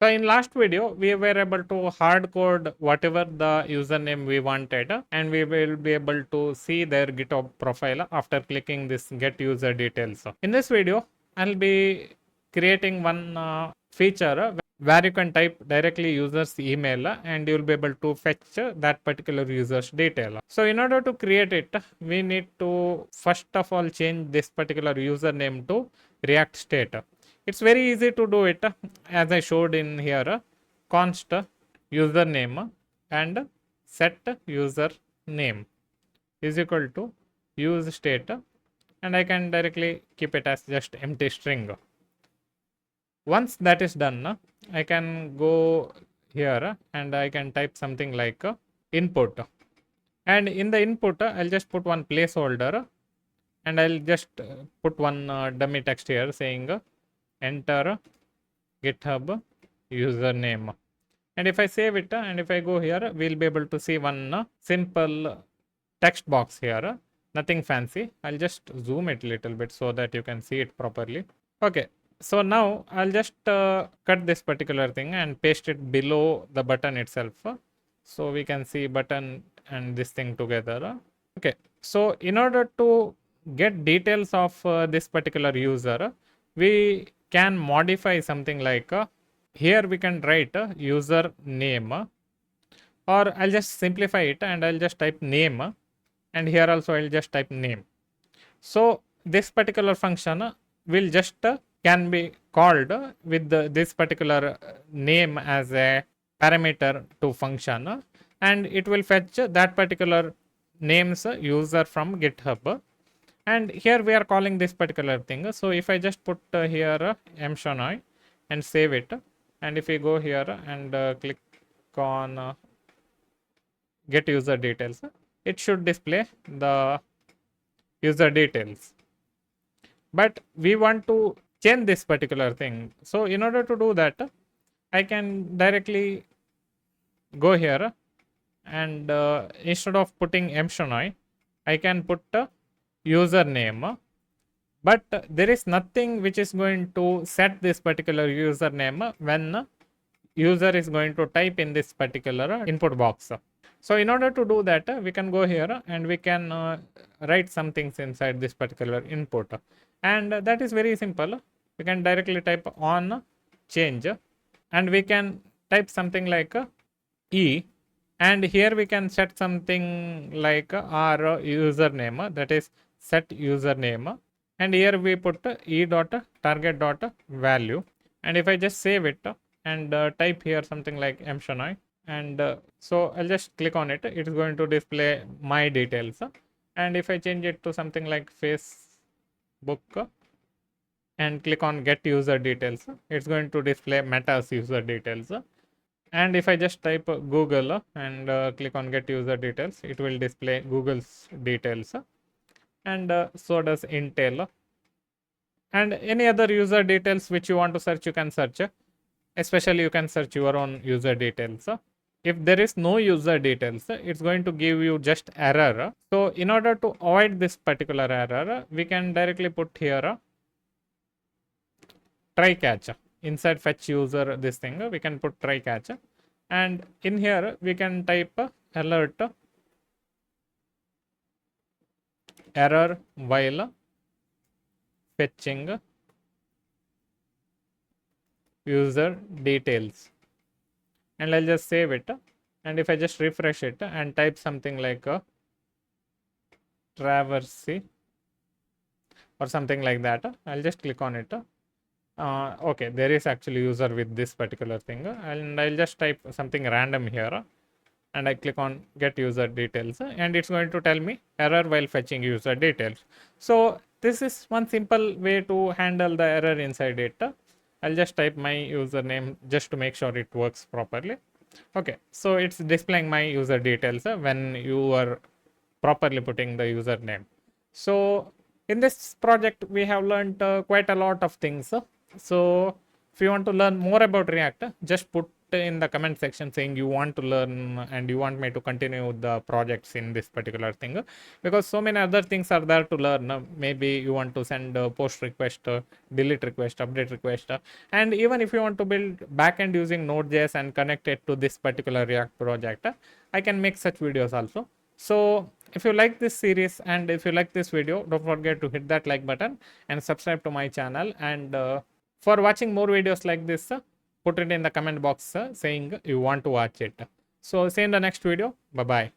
So in last video, we were able to hard code whatever the username we wanted, and we will be able to see their GitHub profile after clicking this get user details. In this video, I'll be creating one feature where you can type directly user's email and you'll be able to fetch that particular user's detail. So in order to create it, we need to first of all change this particular username to React state. It's very easy to do it as I showed in here. Const username and set user name is equal to use state, and I can directly keep it as just empty string. Once that is done, I can go here and I can type something like input, and in the input I'll just put one placeholder and I'll just put one dummy text here saying enter GitHub username. And if I save it and if I go here, we'll be able to see one simple text box here, nothing fancy. I'll just zoom it a little bit so that you can see it properly. Okay, so now I'll just cut this particular thing and paste it below the button itself, so we can see button and this thing together. Okay, so in order to get details of this particular user, we can modify something like here we can write user name, or I'll just simplify it and I'll just type name, and here also I'll just type name. So this particular function will just can be called with this particular name as a parameter to function, and it will fetch that particular name's user from GitHub. And here we are calling this particular thing. So if I just put here Shenoy and save it, and if we go here and click on get user details, it should display the user details. But we want to change this particular thing. So in order to do that, I can directly go here and instead of putting Shenoy, I can put username, but there is nothing which is going to set this particular username when user is going to type in this particular input box. So in order to do that, we can go here and we can write some things inside this particular input, and that is very simple. We can directly type on change and we can type something like e, and here we can set something like our username, that is set username, and here we put e dot target dot value, and if I just save it and type here something like Shenoy, and so I'll just click on it, it is going to display my details. And if I change it to something like Facebook and click on get user details, it's going to display Meta's user details. And if I just type Google and click on get user details, it will display Google's details, and so does Intel, and any other user details which you want to search, you can search. Especially you can search your own user details. If there is no user details, it's going to give you just error. So in order to avoid this particular error, we can directly put here try catch. Inside fetch user this thing, we can put try catch, and in here we can type alert error while fetching user details, and I'll just save it, and if I just refresh it and type something like traversy or something like that, I'll just click on it. Okay, there is actually user with this particular thing, and I'll just type something random here and I click on get user details, and it's going to tell me error while fetching user details. So this is one simple way to handle the error inside it. I'll just type my username just to make sure it works properly. Okay, so it's displaying my user details when you are properly putting the username. So in this project, we have learned quite a lot of things. So if you want to learn more about React, just put in the comment section saying you want to learn and you want me to continue the projects in this particular thing, because so many other things are there to learn. Maybe you want to send a post request, delete request, update request, and even if you want to build backend using Node.js and connect it to this particular React project, I can make such videos also. So if you like this series and if you like this video, don't forget to hit that like button and subscribe to my channel. And for watching more videos like this, put it in the comment box saying you want to watch it. So see you in the next video. Bye bye.